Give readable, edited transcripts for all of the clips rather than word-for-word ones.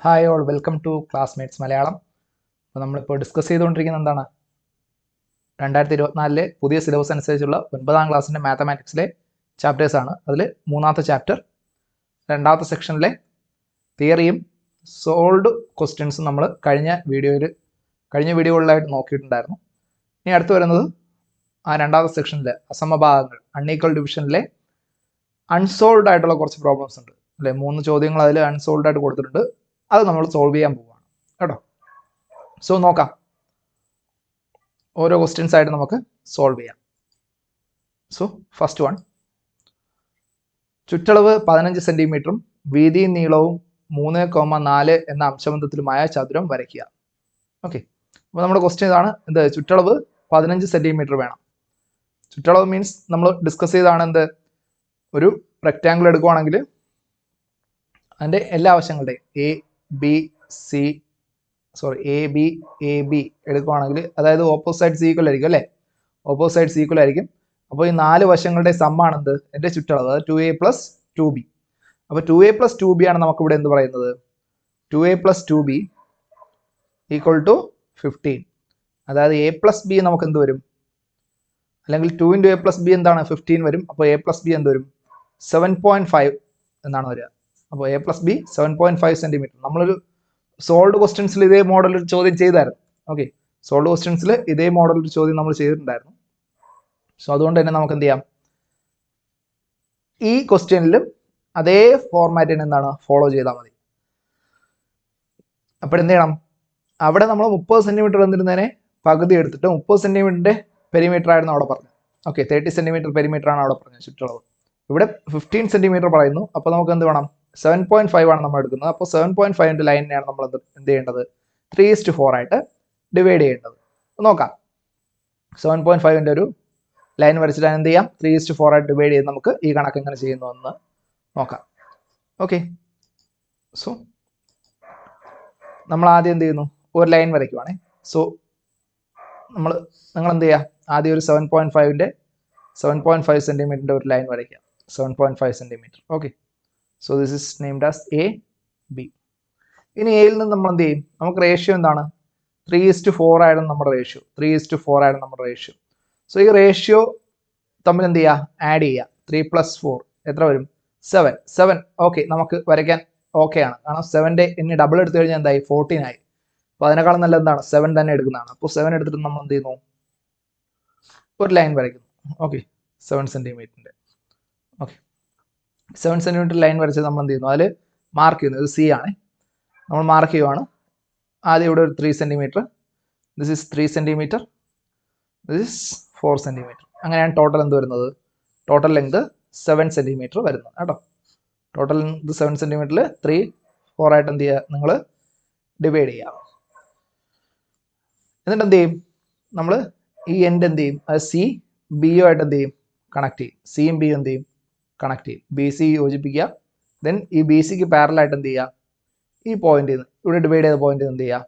Hi all welcome to classmates Malayalam. അപ്പോൾ നമ്മളിപ്പോൾ discuss ചെയ്തുകൊണ്ടിരിക്കുന്നത് എന്താണ് 2024 പുതിയ സിലബസ് അനുസരിച്ചുള്ള 9ാം ക്ലാസ്സിൻ്റെ മാത്തമാറ്റിക്സിലെ ചാപ്റ്റേഴ്സാണ്. അതിൽ മൂന്നാമത്തെ ചാപ്റ്റർ രണ്ടാമത്തെ സെക്ഷനിലെ തിയറിയും സോൾവ്ഡ് ക്വസ്റ്റ്യൻസും നമ്മൾ കഴിഞ്ഞ വീഡിയോകളിലായിട്ട് നോക്കിയിട്ടുണ്ടായിരുന്നു. ഇനി അടുത്ത് വരുന്നത് ആ രണ്ടാമത്തെ സെക്ഷനിലെ അസമഭാഗങ്ങൾ അൺഈക്വൽ ഡിവിഷനിലെ അൺസോൾവ്ഡ് ആയിട്ടുള്ള കുറച്ച് പ്രോബ്ലംസ് ഉണ്ട് അല്ലേ. 3 ചോദ്യങ്ങൾ അതിൽ അൺസോൾവ്ഡ് ആയിട്ട് കൊടുത്തിട്ടുണ്ട്. അത് നമ്മൾ സോൾവ് ചെയ്യാൻ പോവുകയാണ് കേട്ടോ. സോ നോക്കാം, ഓരോ ക്വസ്റ്റ്യൻസ് ആയിട്ട് നമുക്ക് സോൾവ് ചെയ്യാം. സോ ഫസ്റ്റ് വൺ, ചുറ്റളവ് 15 സെന്റിമീറ്ററും വീതിയും നീളവും 3,4 എന്ന അംശബന്ധത്തിലുമായ ചതുരം വരയ്ക്കുക. ഓക്കെ, അപ്പോൾ നമ്മുടെ ക്വസ്റ്റ്യൻ ഇതാണ്. എന്ത് ചുറ്റളവ് 15 സെന്റിമീറ്റർ വേണം. ചുറ്റളവ് മീൻസ് നമ്മൾ ഡിസ്കസ് ചെയ്താണ് എന്ത്, ഒരു റെക്റ്റാങ്കിൾ എടുക്കുവാണെങ്കിൽ അതിൻ്റെ എല്ലാ വശങ്ങളുടെയും എ ബി എടുക്കുവാണെങ്കിൽ, അതായത് ഓപ്പോസൈഡ്സ് ഈക്വൽ ആയിരിക്കും അല്ലേ, ഓപ്പോസൈഡ്സ് ഈക്വൽ ആയിരിക്കും. അപ്പോൾ ഈ 4 വശങ്ങളുടെ സമ്മാണ് എന്ത്, എൻ്റെ ചുറ്റളവ്, അതായത് 2a + 2b. അപ്പോൾ 2a + 2b ആണ് നമുക്കിവിടെ എന്ത് പറയുന്നത്, 2a + 2b = 15. അതായത് a + b നമുക്ക് എന്ത് വരും, അല്ലെങ്കിൽ 2 × a + b എന്താണ്, 15 വരും. അപ്പോൾ a + b എന്ത് വരും, 7.5 എന്നാണ് വരിക. അപ്പോൾ a + b 7.5 സെന്റിമീറ്റർ. നമ്മളൊരു സോൾവ്ഡ് ക്വസ്റ്റ്യൻസിൽ ഇതേ മോഡൽ ഒരു ചോദ്യം ചെയ്തായിരുന്നു. ഓക്കെ, സോൾവ്ഡ് ക്വസ്റ്റ്യൻസിൽ ഇതേ മോഡൽ ഒരു ചോദ്യം നമ്മൾ ചെയ്തിട്ടുണ്ടായിരുന്നു. സോ അതുകൊണ്ട് തന്നെ നമുക്ക് എന്ത് ചെയ്യാം, ഈ ക്വസ്റ്റ്യനിലും അതേ ഫോർമാറ്റിന് എന്താണ് ഫോളോ ചെയ്താൽ മതി. അപ്പോൾ എന്ത് ചെയ്യണം, അവിടെ നമ്മൾ 30 സെന്റിമീറ്റർ വന്നിരുന്നതിനെ പകുതി എടുത്തിട്ട് 30 സെന്റിമീറ്ററിന്റെ പെരിമീറ്റർ ആയിരുന്നു അവിടെ പറഞ്ഞത്. ഓക്കെ, 30 സെന്റിമീറ്റർ പെരിമീറ്റർ ആണ് അവിടെ പറഞ്ഞത് ചുറ്റളവ്. ഇവിടെ 15 സെന്റിമീറ്റർ പറയുന്നു. അപ്പോൾ നമുക്ക് എന്ത് വേണം, 7.5 ആണ് നമ്മൾ എടുക്കുന്നത്. അപ്പോൾ 7.5 ലൈനിനെയാണ് നമ്മൾ എന്ത് ചെയ്യേണ്ടത്, 3:4 ആയിട്ട് ഡിവൈഡ് ചെയ്യേണ്ടത്. നോക്കാം, 7.5 ഒരു ലൈൻ വരച്ചിട്ട് എന്ത് ചെയ്യാം, 3:4 ആയിട്ട് ഡിവൈഡ് ചെയ്ത് നമുക്ക് ഈ കണക്ക് എങ്ങനെ ചെയ്യുന്നു എന്ന് നോക്കാം. ഓക്കെ, സോ നമ്മൾ ആദ്യം എന്ത് ചെയ്യുന്നു, ഒരു ലൈൻ വരയ്ക്കുവാണേ. സോ നിങ്ങൾ എന്ത് ചെയ്യുക, ആദ്യം ഒരു 7.5 സെന്റിമീറ്ററിന്റെ ഒരു ലൈൻ വരയ്ക്കുക, 7.5 centimetre. Okay, so this is named as A B. ഇനി എയിൽ നിന്ന് നമ്മൾ എന്ത് ചെയ്യും, നമുക്ക് റേഷ്യോ എന്താണ്, 3:4 ആയിരുന്നു നമ്മുടെ റേഷ്യോ, 3:4 ആയിരുന്നു നമ്മുടെ റേഷ്യോ. സോ ഈ റേഷ്യോ തമ്മിൽ എന്ത് ചെയ്യുക, ആഡ് ചെയ്യുക. 3 + 4 എത്ര വരും, 7. ഓക്കെ, നമുക്ക് വരയ്ക്കാൻ ഓക്കെ ആണ്. കാരണം 7ന്റെ ഇനി ഡബിൾ എടുത്തു കഴിഞ്ഞാൽ എന്തായി, 14 ആയി. അപ്പോൾ അതിനേക്കാളും നല്ല എന്താണ്, 7 തന്നെ എടുക്കുന്നതാണ്. അപ്പോൾ 7 എടുത്തിട്ട് നമ്മൾ എന്ത് ചെയ്യുന്നു, ഒരു ലൈൻ വരയ്ക്കുന്നു. ഓക്കെ, 7 സെന്റിമീറ്ററിന്റെ. ഓക്കെ, 7 സെന്റിമീറ്റർ ലൈൻ വരച്ച് നമ്മൾ എന്ത് ചെയ്യുന്നു, അതിൽ മാർക്ക് ചെയ്യുന്നു. ഇത് സി ആണ്, നമ്മൾ മാർക്ക് ചെയ്യുവാണ്. ആദ്യം ഇവിടെ ഒരു 3 centimetre, this is 3 centimetre, this is 4 centimetre. അങ്ങനെയാണ് ടോട്ടൽ എന്ത് വരുന്നത്, ടോട്ടൽ ലെങ്ത് 7 സെന്റിമീറ്റർ വരുന്നത് കേട്ടോ. ടോട്ടൽ ലെങ്ത് 7 സെന്റിമീറ്ററിൽ 3:4 ആയിട്ട് എന്ത് ചെയ്യുക, നിങ്ങൾ ഡിവൈഡ് ചെയ്യുക. എന്നിട്ട് എന്ത് ചെയ്യും, നമ്മൾ ഈ എൻഡ് എന്ത് ചെയ്യും, അത് സി ബിയോ ആയിട്ട് എന്ത് ചെയ്യും, കണക്ട് ചെയ്യും. സിയും ബിയും എന്ത് ചെയ്യും, കണക്ട് ചെയ്യും. ബി സി യോജിപ്പിക്കുക. ദെൻ ഈ ബി സിക്ക് പാരലായിട്ട് എന്ത് ചെയ്യുക, ഈ പോയിന്റിൽ നിന്ന് ഇവിടെ ഡിവൈഡ് ചെയ്ത പോയിന്റിൽ എന്ത് ചെയ്യുക,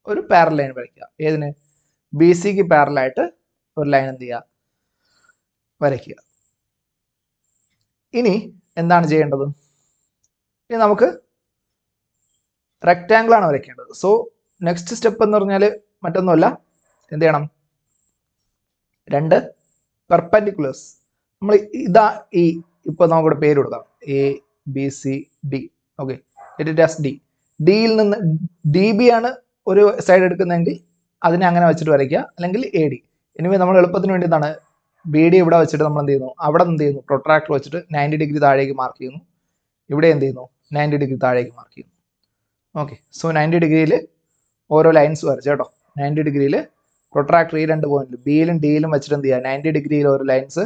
ഒരു പാരൽ ലൈൻ വരയ്ക്കുക. ഏതിന്, ബി സിക്ക് പാരലായിട്ട് ഒരു ലൈൻ എന്ത് ചെയ്യുക, വരയ്ക്കുക. ഇനി എന്താണ് ചെയ്യേണ്ടത്, ഇനി നമുക്ക് റെക്റ്റാങ്കിൾ ആണ് വരയ്ക്കേണ്ടത്. സോ നെക്സ്റ്റ് സ്റ്റെപ്പ് എന്ന് പറഞ്ഞാൽ മറ്റൊന്നുമല്ല, എന്ത് ചെയ്യണം, 2 പെർപെൻഡിക്കുലേഴ്സ് നമ്മൾ ഇതാ ഈ ഇപ്പോൾ നമുക്കിവിടെ പേര് കൊടുക്കാം, A B C D. Okay, it as D. ഡിയിൽ നിന്ന് ഡി ബി ആണ് ഒരു സൈഡ് എടുക്കുന്നതെങ്കിൽ അതിനെ അങ്ങനെ വെച്ചിട്ട് വരയ്ക്കുക, അല്ലെങ്കിൽ എ ഡി. ഇനിമേ നമ്മൾ എളുപ്പത്തിന് വേണ്ടി എന്താണ്, ബി ഡി ഇവിടെ വെച്ചിട്ട് നമ്മൾ എന്ത് ചെയ്യുന്നു, അവിടെ എന്ത് ചെയ്യുന്നു, പ്രൊട്രാക്ടർ വെച്ചിട്ട് 90 ഡിഗ്രി താഴേക്ക് മാർക്ക് ചെയ്യുന്നു. ഇവിടെ എന്ത് ചെയ്യുന്നു, 90 ഡിഗ്രി താഴേക്ക് മാർക്ക് ചെയ്യുന്നു. ഓക്കെ, സോ 90 ഡിഗ്രിയിൽ ഓരോ ലൈൻസ് വരച്ചു കേട്ടോ. 90 ഡിഗ്രിയിൽ പ്രൊട്രാക്ടർ ഈ 2 പോയിന്റിൽ ബിയിലും ഡിയിലും വെച്ചിട്ട് എന്ത് ചെയ്യുക, 90 ഡിഗ്രിയിൽ ഒരു ലൈൻസ്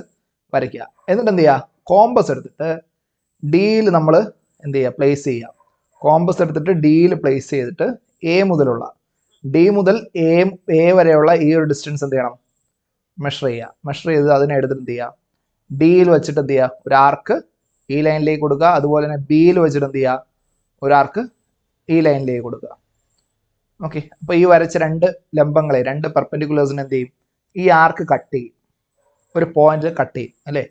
വരയ്ക്കുക. എന്നിട്ട് എന്ത് ചെയ്യുക, കോമ്പസ് എടുത്തിട്ട് ഡിയിൽ നമ്മൾ എന്ത് ചെയ്യുക, പ്ലേസ് ചെയ്യുക. കോമ്പസ് എടുത്തിട്ട് ഡിയിൽ പ്ലേസ് ചെയ്തിട്ട് ഡി മുതൽ എ വരെയുള്ള ഈ ഒരു ഡിസ്റ്റൻസ് എന്ത് ചെയ്യണം, മെഷർ ചെയ്യുക. മെഷർ ചെയ്ത് അതിനെ എടുത്തിട്ട് എന്ത് ചെയ്യുക, ഡിയിൽ വെച്ചിട്ട് എന്ത് ചെയ്യുക, ഒരു ആർക്ക് ഈ ലൈനിലേക്ക് കൊടുക്കുക. അതുപോലെ തന്നെ ബിയിൽ വെച്ചിട്ട് എന്ത് ചെയ്യുക, ഒരു ആർക്ക് ഈ ലൈനിലേക്ക് കൊടുക്കുക. ഓക്കെ, അപ്പോൾ ഈ വരച്ച 2 ലംബങ്ങളെ, 2 പെർപെൻഡിക്കുലേഴ്സിനെ എന്ത് ചെയ്യും, ഈ ആർക്ക് കട്ട് ചെയ്യും, ഒരു പോയിന്റ് കട്ട് ചെയ്യും അല്ലേ.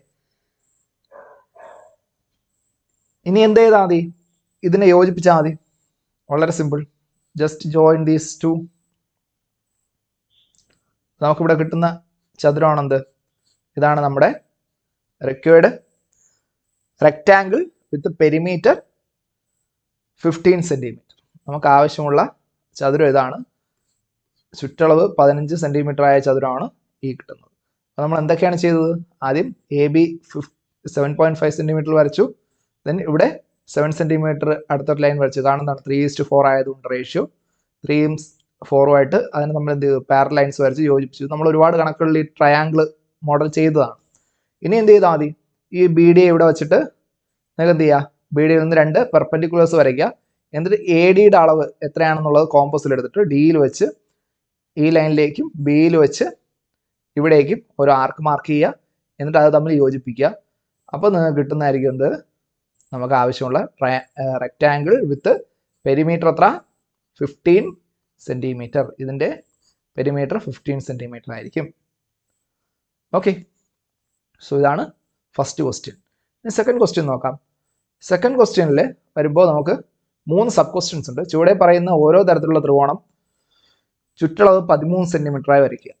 ഇനി എന്ത് ചെയ്താൽ മതി, ഇതിനെ യോജിപ്പിച്ചാൽ മതി. വളരെ simple. Just join these two. നമുക്കിവിടെ കിട്ടുന്ന ചതുരമാണെന്ത്? ഇതാണ് നമ്മുടെ റിക്വയർഡ് റെക്റ്റാങ്കിൾ വിത്ത് പെരിമീറ്റർ 15 സെൻറ്റിമീറ്റർ. നമുക്ക് ആവശ്യമുള്ള ചതുരം ഇതാണ്. ചുറ്റളവ് 15 സെൻറ്റിമീറ്റർ ആയ ചതുരമാണ് ഈ കിട്ടുന്നത്. അപ്പോൾ നമ്മൾ എന്തൊക്കെയാണ് ചെയ്തത്? ആദ്യം AB 7.5 സെൻറ്റിമീറ്റർ വരച്ചു. ദെൻ ഇവിടെ 7 സെൻറ്റിമീറ്റർ അടുത്തൊരു ലൈൻ വരച്ചു. കാണുന്നതാണ് 3:4 ആയതുകൊണ്ട് റേഷ്യോ 3:4 അതിന് നമ്മൾ എന്ത് ചെയ്തു? പാരലൽ ലൈൻസ് വരച്ച് യോജിപ്പിച്ചു. നമ്മൾ ഒരുപാട് കണക്കുകളിൽ ഈ ട്രയാങ്കിൾ മോഡൽ ചെയ്തതാണ്. ഇനി എന്ത് ചെയ്താൽ മതി? ഈ BD ഇവിടെ വെച്ചിട്ട് നിങ്ങൾക്ക് എന്ത് ചെയ്യുക? BDയിൽ നിന്ന് 2 പെർപെൻഡിക്കുലേഴ്സ് വരയ്ക്കുക. എന്നിട്ട് ADയുടെ അളവ് എത്രയാണെന്നുള്ളത് കോമ്പസിൽ എടുത്തിട്ട് Dയിൽ വെച്ച് ഈ ലൈനിലേക്കും Bയിൽ വെച്ച് ഇവിടേക്കും ഒരു ആർക്ക് മാർക്ക് ചെയ്യുക. എന്നിട്ട് അത് തമ്മിൽ യോജിപ്പിക്കുക. അപ്പോൾ നിങ്ങൾക്ക് കിട്ടുന്നതായിരിക്കും എന്ത്? നമുക്ക് ആവശ്യമുള്ള റെക്റ്റാങ്കിൾ വിത്ത് പെരിമീറ്റർ എത്ര? 15 സെൻറ്റിമീറ്റർ. ഇതിൻ്റെ പെരിമീറ്റർ 15 സെൻറ്റിമീറ്റർ ആയിരിക്കും. ഓക്കെ, സോ ഇതാണ് ഫസ്റ്റ് ക്വസ്റ്റ്യൻ. ഇനി സെക്കൻഡ് ക്വസ്റ്റ്യൻ നോക്കാം. സെക്കൻഡ് ക്വസ്റ്റ്യനിൽ വരുമ്പോൾ നമുക്ക് 3 സബ് ക്വസ്റ്റ്യൻസ് ഉണ്ട്. ചുവടെ പറയുന്ന ഓരോ തരത്തിലുള്ള ത്രികോണം ചുറ്റളവ് 13 സെൻറ്റിമീറ്ററായി വരയ്ക്കുക.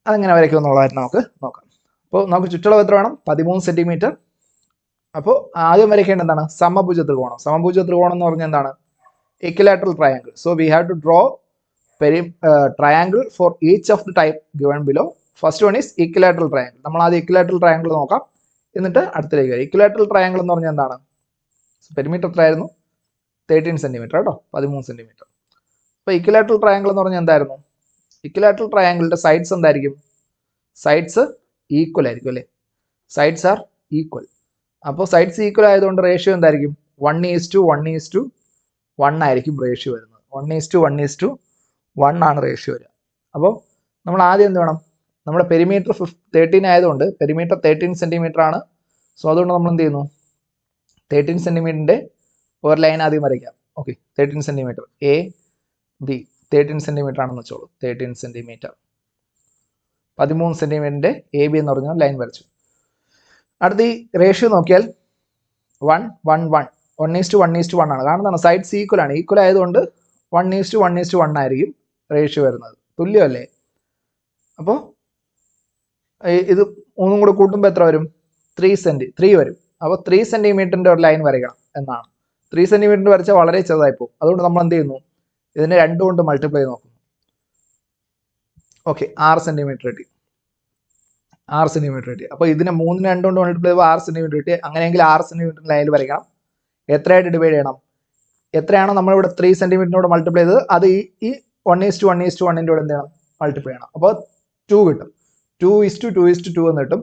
അതെങ്ങനെ വരയ്ക്കുക എന്നുള്ളതായിട്ട് നമുക്ക് നോക്കാം. അപ്പോൾ നമുക്ക് ചുറ്റളവ് എത്ര വേണം? 13 സെൻറ്റിമീറ്റർ. അപ്പോൾ ആദ്യം വരയ്ക്കേണ്ട എന്താണ്? സമഭുജ ത്രികോണം. സമഭുജ ത്രികോണം എന്ന് പറഞ്ഞാൽ എന്താണ്? equilateral triangle. So we have to draw triangle for each of the type given below. First one is equilateral triangle. നമ്മൾ ആദ്യം equilateral triangle നോക്കാം, എന്നിട്ട് അടുത്തേക്ക് വരും. equilateral triangle എന്ന് പറഞ്ഞാൽ എന്താണ്? പെരിമീറ്റർ എത്രയായിരുന്നു? 13 സെൻറ്റിമീറ്റർ കേട്ടോ, 13 സെൻറ്റിമീറ്റർ. അപ്പോൾ equilateral triangle എന്ന് പറഞ്ഞാൽ എന്തായിരുന്നു? equilateral triangleന്റെ സൈഡ്സ് എന്തായിരിക്കും? സൈഡ്സ് ഈക്വൽ ആയിരിക്കും അല്ലേ? Sides are equal. അപ്പോൾ സൈഡ്സ് ഈക്വൽ ആയതുകൊണ്ട് റേഷ്യോ എന്തായിരിക്കും? 1:1 ആയിരിക്കും റേഷ്യോ വരുന്നത്. 1:1 ആണ് റേഷ്യോ വരിക. അപ്പോൾ നമ്മൾ ആദ്യം എന്ത് വേണം? നമ്മുടെ പെരിമീറ്റർ 13 ആയതുകൊണ്ട് പെരിമീറ്റർ 13 സെൻറ്റിമീറ്റർ ആണ്. സോ അതുകൊണ്ട് നമ്മൾ എന്ത് ചെയ്യുന്നു? 13 സെൻറ്റിമീറ്ററിൻ്റെ ഒരു ലൈൻ ആദ്യം വരയ്ക്കാം. ഓക്കെ, 13 സെൻറ്റിമീറ്റർ AB 13 സെൻറ്റിമീറ്റർ ആണെന്ന് വെച്ചോളൂ. 13 സെൻറ്റിമീറ്റർ 13 സെൻറ്റിമീറ്ററിൻ്റെ AB എന്ന് പറഞ്ഞാൽ ലൈൻ വരച്ചു. അടുത്ത ഈ റേഷ്യോ നോക്കിയാൽ 1:1 ആണ്. കാരണം സൈഡ്സ് ഈക്വൽ ആണ്. ഈക്വൽ ആയതുകൊണ്ട് 1:1 ആയിരിക്കും റേഷ്യോ വരുന്നത്. തുല്യമല്ലേ? അപ്പോൾ ഇത് മൂന്നും കൂടെ കൂട്ടുമ്പോൾ എത്ര വരും? 3 വരും. അപ്പോൾ 3 സെൻറ്റിമീറ്ററിൻ്റെ ഒരു ലൈൻ വരയ്ക്കണം എന്നാണ്. 3 സെൻറ്റിമീറ്ററിൻ്റെ വരച്ചാൽ വളരെ ചെറുതായി പോകും. അതുകൊണ്ട് നമ്മൾ എന്ത് ചെയ്യുന്നു? ഇതിനെ 2 കൊണ്ട് മൾട്ടിപ്ലൈ നോക്കുന്നു. ഓക്കെ, 6 സെൻറ്റിമീറ്റർ കിട്ടി. 6 സെൻറ്റിമീറ്റർ കിട്ടി. അപ്പോൾ ഇതിനെ 3 2 കൊണ്ട് മൾട്ടിപ്ലൈ ചെയ്യുമ്പോൾ 6 സെൻറ്റിമീറ്റർ കിട്ടി. അങ്ങനെയെങ്കിൽ 6 സെൻറ്റിമീറ്റർ ലൈനിൽ വരയ്ക്കണം. എത്രയായിട്ട് ഡിവൈഡ് ചെയ്യണം? എത്രയാണോ നമ്മളിവിടെ 3 സെൻറ്റിമീറ്ററിനോട് മൾട്ടിപ്ലൈ ചെയ്തത് അത് ഈ 1:1 കൂടെ എന്ത് ചെയ്യണം? മൾട്ടിപ്ലൈ ചെയ്യണം. അപ്പോൾ 2 കിട്ടും. 2:2 എന്ന് കിട്ടും.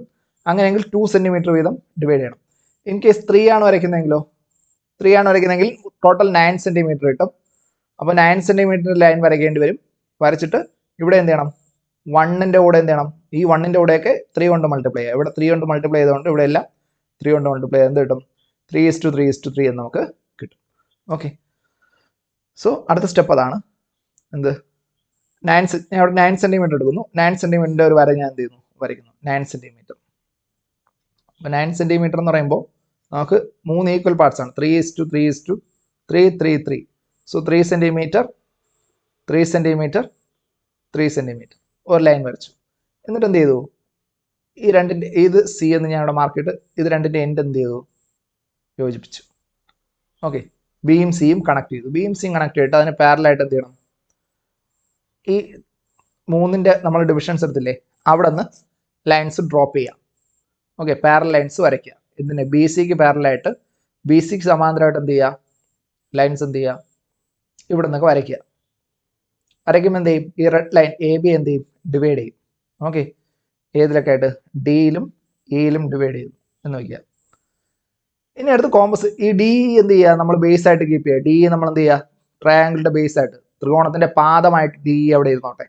അങ്ങനെയെങ്കിൽ 2 സെൻറ്റിമീറ്റർ വീതം ഡിവൈഡ് ചെയ്യണം. ഇൻ കേസ് 3 ആണ് വരയ്ക്കുന്നതെങ്കിൽ ടോട്ടൽ 9 സെൻറ്റിമീറ്റർ കിട്ടും. അപ്പോൾ 9 സെൻറ്റിമീറ്റർ ലൈൻ വരയ്ക്കേണ്ടി വരും. വരച്ചിട്ട് ഇവിടെ എന്ത് ചെയ്യണം? 1ൻ്റെ കൂടെ എന്ത് ചെയ്യണം? ഈ 1ൻ്റെ കൂടെയൊക്കെ 3 കൊണ്ട് മൾട്ടിപ്ലൈ ചെയ്യുക. ഇവിടെ 3 കൊണ്ട് മൾട്ടിപ്ലൈ ചെയ്തുകൊണ്ട് ഇവിടെ എല്ലാം 3 കൊണ്ട് മൾട്ടിപ്ലൈ ചെയ്ത് എന്ത് കിട്ടും? 3:3 എന്ന് നമുക്ക് കിട്ടും. ഓക്കെ, സോ അടുത്ത സ്റ്റെപ്പ് അതാണ്. എന്ത്? ഞാൻ അവിടെ 9 സെൻറ്റിമീറ്റർ എടുക്കുന്നു. 9 സെൻറ്റിമീറ്ററിൻ്റെ ഒരു വര ഞാൻ എന്ത് ചെയ്യുന്നു? വരയ്ക്കുന്നു. 9 സെൻറ്റിമീറ്റർ. അപ്പോൾ 9 സെൻറ്റിമീറ്റർ എന്ന് പറയുമ്പോൾ നമുക്ക് 3 ഈക്വൽ പാർട്സ് ആണ്. 3:3:3 സോ 3 സെൻറ്റിമീറ്റർ 3 സെൻറ്റിമീറ്റർ 3 സെൻറ്റിമീറ്റർ ഒരു ലൈൻ വരച്ചു. എന്നിട്ട് എന്ത് ചെയ്തു? ഈ രണ്ടിൻ്റെ ഇത് സി എന്ന് ഞാൻ ഇവിടെ മാർക്ക് ചെയ്തിട്ട് ഇത് രണ്ടിൻ്റെ എൻഡ് എന്ത് ചെയ്തു? യോജിപ്പിച്ചു. ഓക്കെ, ബിയും സിയും കണക്ട് ചെയ്തു. ബിയും സിയും കണക്ട് ചെയ്തിട്ട് അതിന് പാരലായിട്ട് എന്ത് ചെയ്യണം? ഈ 3ൻ്റെ നമ്മൾ ഡിവിഷൻസ് എടുത്തില്ലേ, അവിടെ നിന്ന് ലൈൻസ് ഡ്രോപ്പ് ചെയ്യാം. ഓക്കെ, പാരൽ ലൈൻസ് വരയ്ക്കുക. ഇതിന് ബി സിക്ക് പാരലായിട്ട് ബി സിക്ക് സമാന്തരമായിട്ട് എന്ത് ചെയ്യുക? ലൈൻസ് എന്ത് ചെയ്യുക? ഇവിടെ നിന്നൊക്കെ വരയ്ക്കുക. വരയ്ക്കുമ്പോൾ എന്ത് ചെയ്യും? ഈ റെഡ് ലൈൻ AB എന്ത് ചെയ്യും? ഡിവൈഡ് ചെയ്യും. ഓക്കെ, ഏതിലൊക്കെ ആയിട്ട്? Dയിലും Eയിലും ഡിവൈഡ് ചെയ്യും എന്ന് വയ്ക്കുക. ഇനി അടുത്ത് കോമ്പസ്. ഈ D എന്ത് ചെയ്യുക? നമ്മൾ ബേസ് ആയിട്ട് കീപ്പ് ചെയ്യുക. D നമ്മൾ എന്ത് ചെയ്യുക? ട്രയാങ്കിളിൻ്റെ ബേസ് ആയിട്ട്, ത്രികോണത്തിൻ്റെ പാദമായിട്ട് D അവിടെ ഇരുന്നോട്ടെ.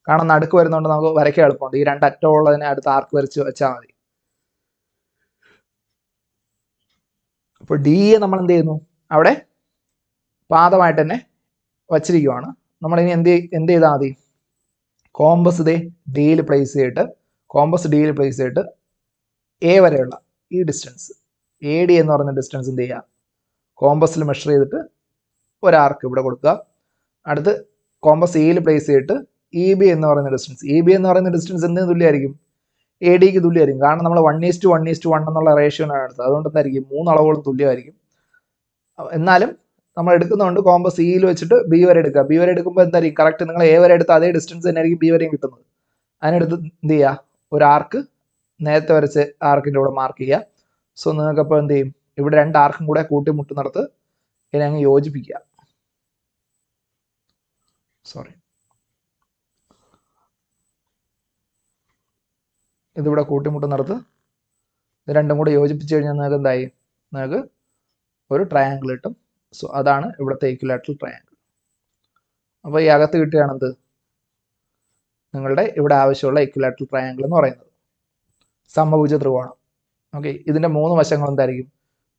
കാരണം നടുക്ക് വരുന്നതുകൊണ്ട് നമുക്ക് വരയ്ക്കാൻ എളുപ്പമുണ്ട്. ഈ 2 അറ്റമുള്ളതിനെ അടുത്ത് ആർക്ക് വരച്ച് വെച്ചാൽ മതി. അപ്പോൾ D നമ്മൾ എന്ത് ചെയ്യുന്നു? അവിടെ പാദമായിട്ട് തന്നെ വച്ചിരിക്കുവാണ്. നമ്മളിനി എന്ത് ചെയ്താൽ മതി? കോമ്പസ് Dയിൽ പ്ലേസ് ചെയ്തിട്ട് A വരെയുള്ള ഈ ഡിസ്റ്റൻസ് AD എന്ന് പറയുന്ന ഡിസ്റ്റൻസ് എന്ത് ചെയ്യുക? കോമ്പസിൽ മെഷർ ചെയ്തിട്ട് ഒരു ആർക്ക് ഇവിടെ കൊടുക്കുക. അടുത്ത് കോമ്പസ് എയിൽ പ്ലേസ് ചെയ്തിട്ട് ഇ ബി എന്ന് പറയുന്ന ഡിസ്റ്റൻസ്, ഇ ബി എന്ന് പറയുന്ന ഡിസ്റ്റൻസ് എന്തിന് തുല്യമായിരിക്കും? എ ഡിക്ക് തുല്യമായിരിക്കും. കാരണം നമ്മൾ 1:1:1 എന്നുള്ള റേഷ്യോനാണ് എടുത്തത്. അതുകൊണ്ട് എന്തായിരിക്കും 3 അളവുകളും തുല്യമായിരിക്കും. എന്നാലും നമ്മൾ എടുക്കുന്നതുകൊണ്ട് കോമ്പസ് ഇയിൽ വെച്ചിട്ട് ബി വരെ എടുക്കുക. ബി വരെ എടുക്കുമ്പോൾ എന്തായിരിക്കും കറക്റ്റ് നിങ്ങൾ എ വരെ എടുത്ത അതേ ഡിസ്റ്റൻസ് തന്നെ ആയിരിക്കും ബി വരെയും കിട്ടുന്നത്. അതിനെടുത്ത് എന്ത് ചെയ്യുക, ഒരു ആർക്ക് നേരത്തെ വരച്ച് ആർക്കിൻ്റെ കൂടെ മാർക്ക് ചെയ്യുക. സോ നിങ്ങൾക്കപ്പോൾ എന്ത് ചെയ്യും, ഇവിടെ 2 ആർക്കും കൂടെ കൂട്ടിമുട്ടുന്നിടത്ത് ഇതിനെ അങ്ങ് യോജിപ്പിക്കുക. ഇതിവിടെ കൂട്ടിമുട്ടുന്നിടത്ത് ഇത് രണ്ടും കൂടെ യോജിപ്പിച്ച് കഴിഞ്ഞാൽ നിങ്ങൾക്ക് എന്തായി, നിങ്ങൾക്ക് ഒരു ട്രയാങ്കിൾ കിട്ടും. സോ അതാണ് ഇവിടുത്തെ ഈക്വിലാറ്ററൽ ട്രയാങ്കിൾ. അപ്പോൾ ഈ അകത്ത് കിട്ടുകയാണെന്ത്, നിങ്ങളുടെ ഇവിടെ ആവശ്യമുള്ള ഈക്വിലാറ്ററൽ ട്രയാങ്കിൾ എന്ന് പറയുന്നത്. സമഭുജ ത്രികോണം. ഓക്കെ, ഇതിൻ്റെ 3 വശങ്ങളും എന്തായിരിക്കും,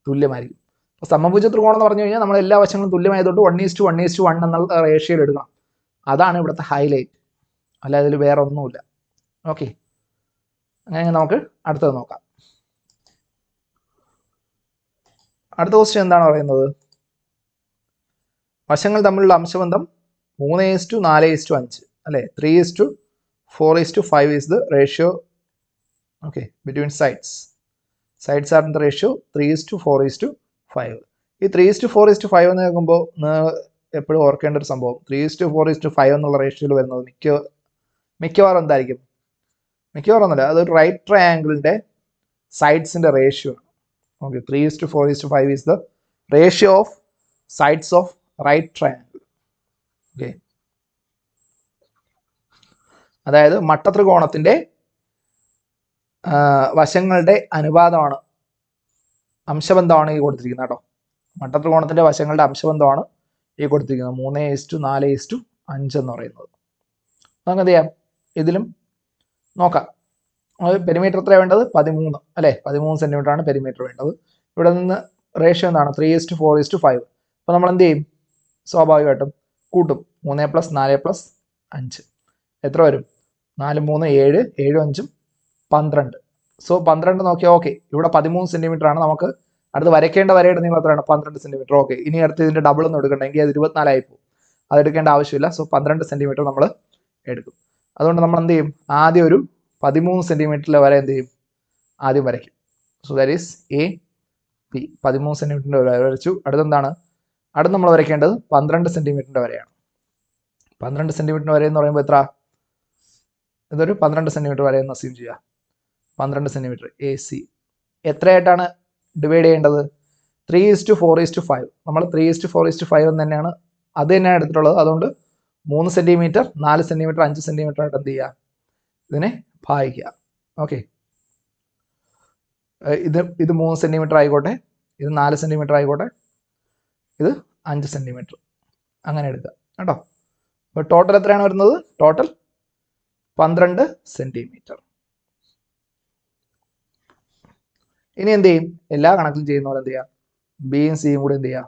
തുല്യമായിരിക്കും. അപ്പോൾ സമഭുജ ത്രികോണം എന്ന് പറഞ്ഞു കഴിഞ്ഞാൽ നമ്മൾ എല്ലാ വശങ്ങളും തുല്യമായതുകൊണ്ട് 1:1:1 എന്നുള്ള റേഷ്യോയിൽ എടുക്കണം. അതാണ് ഇവിടുത്തെ ഹൈലൈറ്റ്, അല്ല അതിൽ വേറെ ഒന്നുമില്ല. ഓക്കെ, അങ്ങനെ നമുക്ക് അടുത്തത് നോക്കാം. അടുത്ത ക്വസ്റ്റ്യൻ എന്താണ് പറയുന്നത്, വശങ്ങൾ തമ്മിലുള്ള അംശബന്ധം 3:4:5 അല്ലേ. 3:4:5 is the ratio. Okay, between sides are in the ratio 3:4:5. ഈ 3:4:5 എന്ന് കേൾക്കുമ്പോൾ എപ്പോഴും ഓർക്കേണ്ട ഒരു സംഭവം, 3:4:5 എന്നുള്ള റേഷ്യോയിൽ വരുന്നത് മിക്കവാറും എന്തായിരിക്കും, മിക്കവാറും ഒന്നുമില്ല, അതൊരു റൈറ്റ് ട്രയാങ്കിളിൻ്റെ സൈഡ്സിൻ്റെ റേഷ്യോ ആണ്. Okay, 3:4:5 is the ratio of sides of right triangle. Okay, അതായത് മട്ടത്രികോണത്തിൻ്റെ വശങ്ങളുടെ അനുപാതമാണ്, അംശബന്ധമാണ് ഈ കൊടുത്തിരിക്കുന്നത് കേട്ടോ. മട്ടത്രികോണത്തിൻ്റെ വശങ്ങളുടെ അംശബന്ധമാണ് ഈ കൊടുത്തിരിക്കുന്നത് 3:4:5 എന്ന് പറയുന്നത്. നമുക്ക് എന്ത് ചെയ്യാം, ഇതിലും നോക്കാം. പെരിമീറ്റർ എത്രയാണ് വേണ്ടത്, 13 അല്ലേ. 13 സെൻറ്റിമീറ്റർ ആണ് പെരിമീറ്റർ വേണ്ടത്. ഇവിടെ നിന്ന് റേഷ്യോ എന്താണ്, 3:4:5. അപ്പോൾ നമ്മൾ എന്ത് ചെയ്യും, സ്വാഭാവികമായിട്ടും കൂട്ടും. 3 + 4 + 5 എത്ര വരും, 4 3 7 7 5 12. സോ 12 നോക്കിയാൽ ഓക്കെ, ഇവിടെ 13 സെൻറ്റിമീറ്റർ ആണ്. നമുക്ക് അടുത്ത് വരയ്ക്കേണ്ട വരയുടെ നീളം എത്രയാണ്, 12 സെൻറ്റിമീറ്റർ. ഓക്കെ, ഇനി അടുത്ത് ഇതിൻ്റെ ഡബിൾ ഒന്നും എടുക്കണ്ടെങ്കിൽ അത് 24 ആയി പോകും. അത് എടുക്കേണ്ട ആവശ്യമില്ല. സോ 12 സെൻറ്റിമീറ്റർ നമ്മൾ എടുക്കും. അതുകൊണ്ട് നമ്മൾ എന്ത് ചെയ്യും, ആദ്യം ഒരു 13 സെൻറ്റിമീറ്ററിലെ വരെ എന്ത് ചെയ്യും, ആദ്യം വരയ്ക്കും. So that is A P. 13 സെൻറ്റിമീറ്ററിൻ്റെ വരെ വരച്ചു. അടുത്തെന്താണ്, അടുത്ത് നമ്മൾ വരയ്ക്കേണ്ടത് 12 സെൻറ്റിമീറ്ററിൻ്റെ വരെയാണ്. 12 സെൻറ്റിമീറ്ററിൻ്റെ വരെ എന്ന് പറയുമ്പോൾ എത്ര, ഇതൊരു 12 സെൻറ്റിമീറ്റർ വരെ എന്ന് അസ്യൂം ചെയ്യുക. 12 സെൻറ്റിമീറ്റർ എ സി എത്രയായിട്ടാണ് ഡിവൈഡ് ചെയ്യേണ്ടത്, 3:4:5. നമ്മൾ 3:4:5 എന്ന് തന്നെയാണ്, അത് തന്നെയാണ് എടുത്തിട്ടുള്ളത്. അതുകൊണ്ട് 3 സെൻറ്റിമീറ്റർ 4 സെൻറ്റിമീറ്റർ 5 സെൻറ്റിമീറ്റർ ആയിട്ട് എന്ത് ചെയ്യുക, ഇതിനെ ഭാഗിക്കുക. ഓക്കെ, ഇത് 3 സെൻറ്റിമീറ്റർ ആയിക്കോട്ടെ, ഇത് 4 സെൻറ്റിമീറ്റർ ആയിക്കോട്ടെ, ഇത് 5 സെൻറ്റിമീറ്റർ, അങ്ങനെ എടുക്കുക കേട്ടോ. അപ്പോൾ ടോട്ടൽ എത്രയാണ് വരുന്നത്, ടോട്ടൽ 12 സെൻറ്റിമീറ്റർ. ഇനി എന്ത് ചെയ്യും, എല്ലാ കണക്കിലും ചെയ്യുന്ന പോലെ എന്ത് ചെയ്യുക, ബിയും സിയും കൂടി എന്ത് ചെയ്യുക,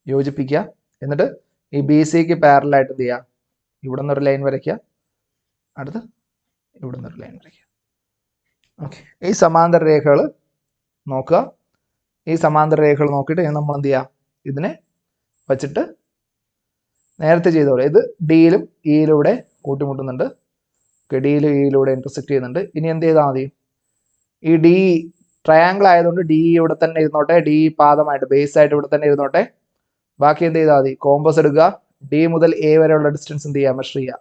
യോജിപ്പിക്കുക. എന്നിട്ട് ഈ ബി സിക്ക് പാരലായിട്ട് എന്ത് ചെയ്യുക, ഇവിടെ നിന്നൊരു ലൈൻ വരയ്ക്കുക, അടുത്ത് ഇവിടെ നിന്നൊരു ലൈൻ വരയ്ക്കുക. ഓക്കെ, ഈ സമാന്തര രേഖകൾ നോക്കുക. ഈ സമാന്തര രേഖകൾ നോക്കിയിട്ട് നമ്മൾ എന്ത് ചെയ്യുക, ഇതിനെ വച്ചിട്ട് നേരത്തെ ചെയ്ത പോലെ ഇത് ഡിയിലും ഇയിലൂടെ കൂട്ടിമുട്ടുന്നുണ്ട്. ഡിയിലും ഇയിലൂടെ ഇന്റർസെക്ട് ചെയ്യുന്നുണ്ട്. ഇനി എന്ത് ചെയ്താൽ മതി, ഈ ഡി ട്രയാങ്കിൾ ആയതുകൊണ്ട് ഡി ഇവിടെ തന്നെ ഇരുന്നോട്ടെ, ഡി പാദമായിട്ട് ബേസ് ആയിട്ട് ഇവിടെ തന്നെ ഇരുന്നോട്ടെ. ബാക്കി എന്ത് ചെയ്താൽ മതി, കോമ്പസ് എടുക്കുക, ഡി മുതൽ എ വരെയുള്ള ഡിസ്റ്റൻസ് എന്ത് ചെയ്യുക, മെഷർ ചെയ്യുക.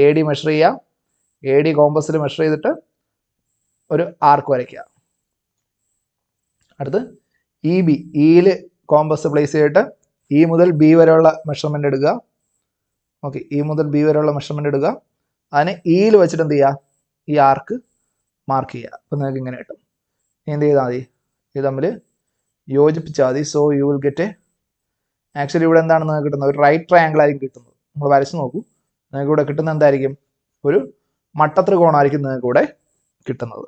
എ ഡി മെഷർ ചെയ്യുക, എ ഡി കോമ്പസിൽ മെഷർ ചെയ്തിട്ട് ഒരു ആർക്ക് വരയ്ക്കുക. അടുത്ത് ഇ ബി, ഇയിൽ കോമ്പസ് പ്ലേസ് ചെയ്തിട്ട് ഇ മുതൽ ബി വരെയുള്ള മെഷർമെൻ്റ് എടുക്കുക. ഓക്കെ, ഇ മുതൽ ബി വരെയുള്ള മെഷർമെൻ്റ് എടുക്കുക. അതിനെ ഇയിൽ വെച്ചിട്ട് എന്ത് ചെയ്യുക, ഈ ആർക്ക് മാർക്ക് ചെയ്യുക. അപ്പോൾ നിങ്ങൾക്ക് ഇങ്ങനെ കിട്ടും. എന്ത് ചെയ്താൽ മതി, ഇത് തമ്മിൽ യോജിപ്പിച്ചാൽ മതി. So you will get actually ഇവിടെ എന്താണ് നിങ്ങൾക്ക് കിട്ടുന്നത്, ഒരു റൈറ്റ് ട്രയാങ്കിൾ ആയിരിക്കും കിട്ടുന്നത്. നമ്മൾ വരച്ച് നോക്കൂ, നിങ്ങൾക്ക് ഇവിടെ കിട്ടുന്നത് എന്തായിരിക്കും, ഒരു മട്ടത്രികോണമായിരിക്കും നിങ്ങൾക്ക് ഇവിടെ കിട്ടുന്നത്.